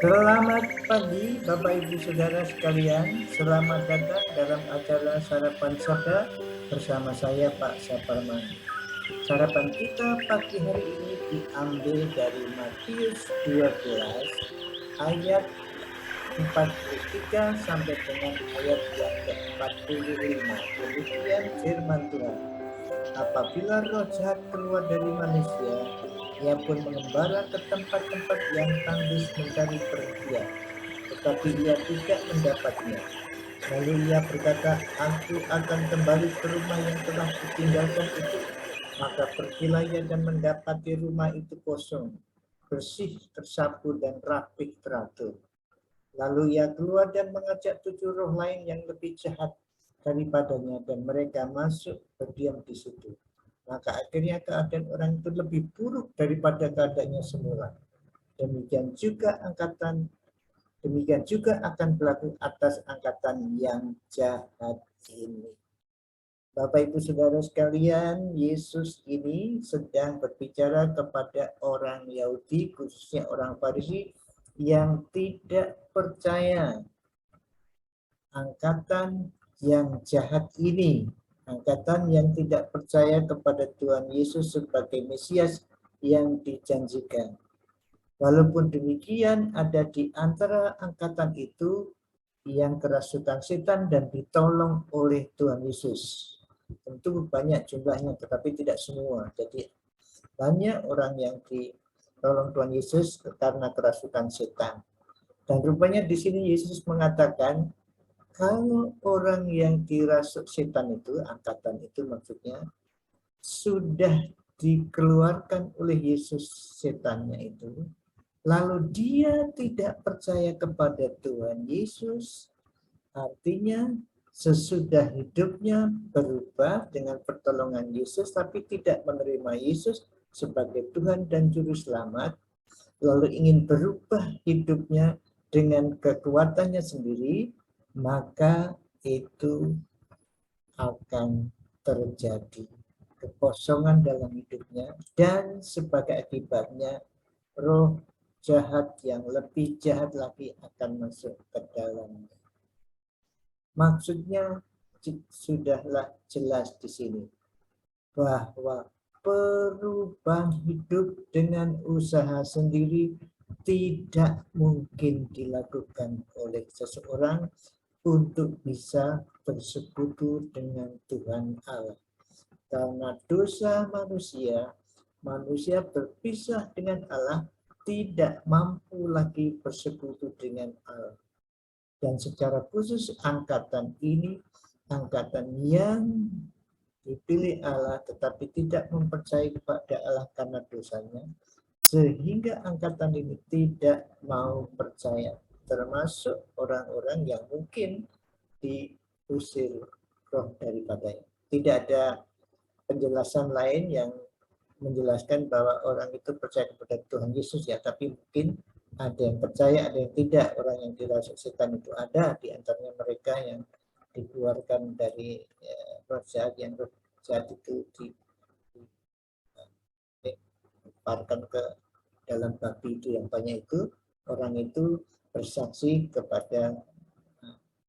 Selamat pagi Bapak Ibu Saudara sekalian. Selamat datang dalam acara Sarapan Sabda bersama saya Pak Saparman. Sarapan kita pagi hari ini diambil dari Matius 12 ayat 43 sampai dengan ayat yang ke-45. Demikian firman Tuhan. Apabila roh jahat keluar dari manusia, ia pun mengembara ke tempat-tempat yang tandus mencari perhentian, tetapi ia tidak mendapatnya. Lalu ia berkata, aku akan kembali ke rumah yang telah kutinggalkan itu. Maka pergilah ia dan mendapati rumah itu kosong, bersih, tersapu, dan rapih teratur. Lalu ia keluar dan mengajak 7 roh lain yang lebih jahat daripadanya, dan mereka masuk berdiam di situ. Maka akhirnya keadaan orang itu lebih buruk daripada keadaannya semula. Demikian juga akan berlaku atas angkatan yang jahat ini. Bapak Ibu Saudara sekalian, Yesus ini sedang berbicara kepada orang Yahudi, khususnya orang Farisi yang tidak percaya angkatan yang jahat ini, angkatan yang tidak percaya kepada Tuhan Yesus sebagai Mesias yang dijanjikan. Walaupun demikian, ada di antara angkatan itu yang kerasukan setan dan ditolong oleh Tuhan Yesus. Tentu banyak jumlahnya, tetapi tidak semua. Jadi banyak orang yang ditolong Tuhan Yesus karena kerasukan setan. Dan rupanya di sini Yesus mengatakan, kalau orang yang dirasuk setan itu, angkatan itu maksudnya, sudah dikeluarkan oleh Yesus setannya itu, lalu dia tidak percaya kepada Tuhan Yesus, artinya sesudah hidupnya berubah dengan pertolongan Yesus, tapi tidak menerima Yesus sebagai Tuhan dan Juru Selamat, lalu ingin berubah hidupnya dengan kekuatannya sendiri, maka itu akan terjadi kekosongan dalam hidupnya, dan sebagai akibatnya roh jahat yang lebih jahat lagi akan masuk ke dalamnya. Maksudnya sudahlah jelas di sini bahwa perubahan hidup dengan usaha sendiri tidak mungkin dilakukan oleh seseorang untuk bisa bersekutu dengan Tuhan Allah. Karena dosa manusia, manusia berpisah dengan Allah, tidak mampu lagi bersekutu dengan Allah. Dan secara khusus angkatan ini, angkatan yang dipilih Allah tetapi tidak mempercayai kepada Allah karena dosanya, sehingga angkatan ini tidak mau percaya, termasuk orang-orang yang mungkin diusir roh daripadanya. Tidak ada penjelasan lain yang menjelaskan bahwa orang itu percaya kepada Tuhan Yesus ya, tapi mungkin ada yang percaya, ada yang tidak. Orang yang dirasuk setan itu ada, di antaranya mereka yang dikeluarkan dari roh jahat, yang roh jahat itu dilemparkan ke dalam babi itu yang banyak itu, orang itu bersaksi kepada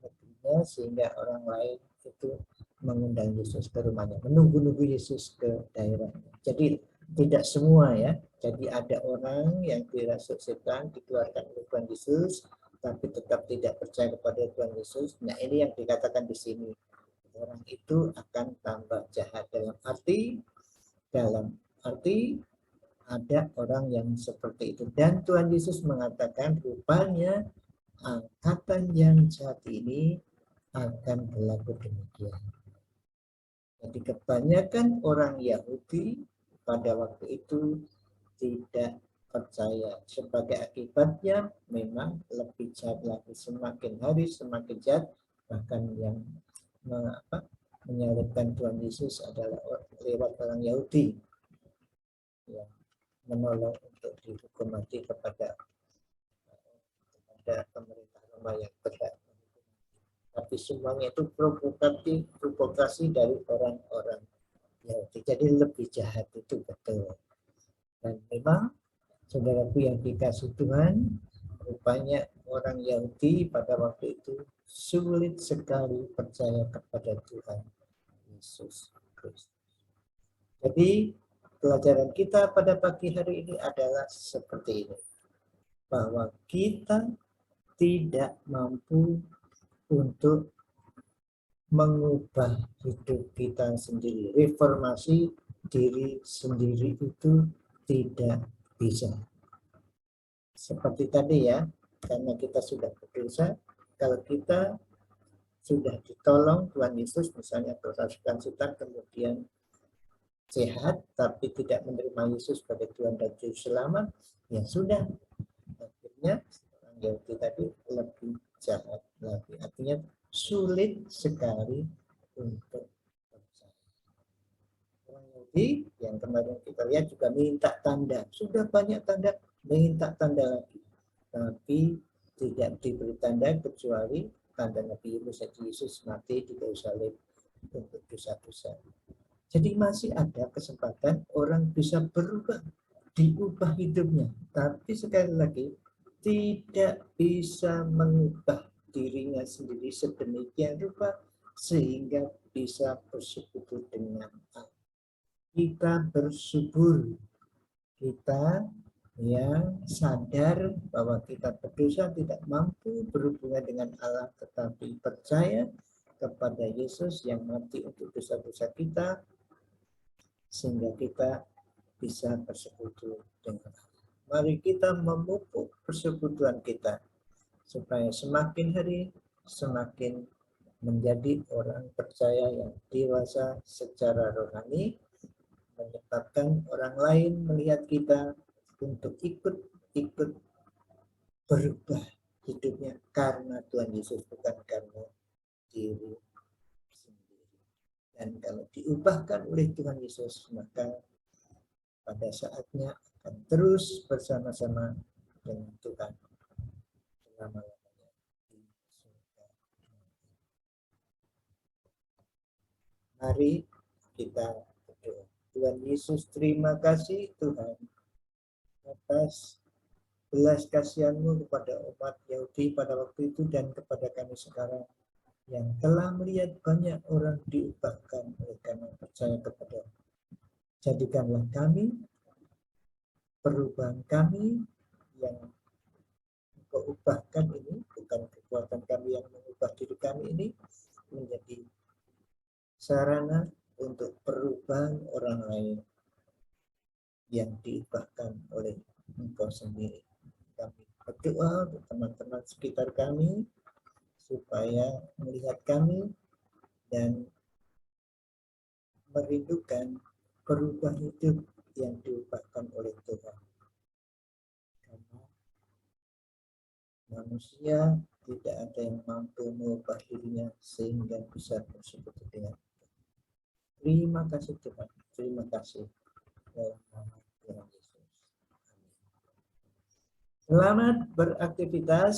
negerinya, sehingga orang lain itu mengundang Yesus ke rumahnya, menunggu-nunggu Yesus ke daerahnya. Jadi tidak semua ya. Jadi ada orang yang dirasuk setan, dikeluarkan oleh Tuhan Yesus, tapi tetap tidak percaya kepada Tuhan Yesus. Nah, ini yang dikatakan di sini. Orang itu akan tambah jahat, dalam arti ada orang yang seperti itu. Dan Tuhan Yesus mengatakan rupanya angkatan yang jahat ini akan berlaku demikian. Jadi kebanyakan orang Yahudi pada waktu itu tidak percaya. Sebagai akibatnya memang lebih jahat lagi. Semakin hari semakin jahat. Bahkan yang menyalibkan Tuhan Yesus adalah lewat orang Yahudi yang menolong untuk dihukum mati kepada pemerintah Roma yang berhak. Tapi semuanya itu provokasi dari orang-orang Yahudi. Jadi lebih jahat itu betul. Dan memang saudaraku yang dikasih Tuhan, Rupanya orang Yahudi pada waktu itu sulit sekali percaya kepada Tuhan Yesus Kristus. Jadi pelajaran kita pada pagi hari ini adalah seperti ini, bahwa kita tidak mampu untuk mengubah hidup kita sendiri. Reformasi diri sendiri itu tidak bisa. Seperti tadi ya, karena kita sudah berdosa, kalau kita sudah ditolong Tuhan Yesus, misalnya kerasukan setan kemudian sehat, tapi tidak menerima Yesus sebagai Tuhan dan Juru Selamat, ya sudah. Akhirnya orang Yahudi tadi lebih jahat lagi. Artinya sulit sekali untuk percaya. Orang Yahudi yang kemarin kita lihat juga minta tanda. Sudah banyak tanda, minta tanda lagi. Tapi tidak diberi tanda kecuali tanda Nabi Yesus mati di kayu salib untuk dosa-dosa. Jadi masih ada kesempatan orang bisa berubah, diubah hidupnya. Tapi sekali lagi, tidak bisa mengubah dirinya sendiri sedemikian rupa sehingga bisa bersekutu dengan Allah. Kita bersyukur, kita yang sadar bahwa kita berdosa, tidak mampu berhubungan dengan Allah, tetapi percaya kepada Yesus yang mati untuk dosa-dosa kita, sehingga kita bisa bersekutu dengan Allah. Mari kita memupuk persekutuan kita supaya semakin hari semakin menjadi orang percaya yang dewasa secara rohani, menyebabkan orang lain melihat kita untuk ikut berubah hidupnya karena Tuhan Yesus, bukan karena diri sendiri. Dan kalau diubahkan oleh Tuhan Yesus, maka pada saatnya akan terus bersama-sama dengan Tuhan selama-lamanya di surga. Mari kita berdoa. Tuhan Yesus, terima kasih Tuhan atas belas kasihan-Mu kepada umat Yahudi pada waktu itu dan kepada kami sekarang yang telah melihat banyak orang diubahkan oleh karena percaya kepada. Jadikanlah kami, perubahan kami yang Engkau ubahkan ini, bukan kekuatan kami yang mengubah diri kami ini, menjadi sarana untuk perubahan orang lain yang diubahkan oleh Engkau sendiri. Kami berdoa untuk teman-teman sekitar kami supaya melihat kami dan merindukan perubahan hidup yang diubahkan oleh Tuhan. Karena manusia tidak ada yang mampu mengubah dirinya sehingga bisa bersekutu dengan Tuhan. Terima kasih Tuhan. Terima kasih. Dalam nama Tuhan Yesus. Amin. Selamat beraktivitas.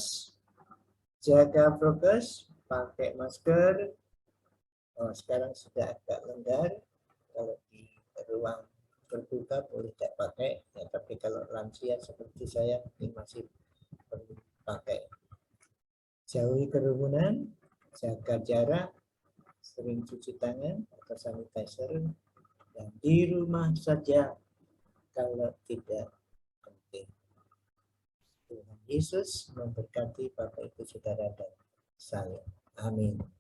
Jaga prokes, pakai masker. Oh, sekarang sudah agak longgar. Kalau di ruang terbuka boleh tidak pakai, ya, tapi kalau lansia seperti saya ini masih perlu pakai. Jauhi kerumunan, jaga jarak, sering cuci tangan atau sanitizer, dan di rumah saja kalau tidak penting. Tuhan Yesus memberkati Bapak Ibu Saudara dan saya. Amin.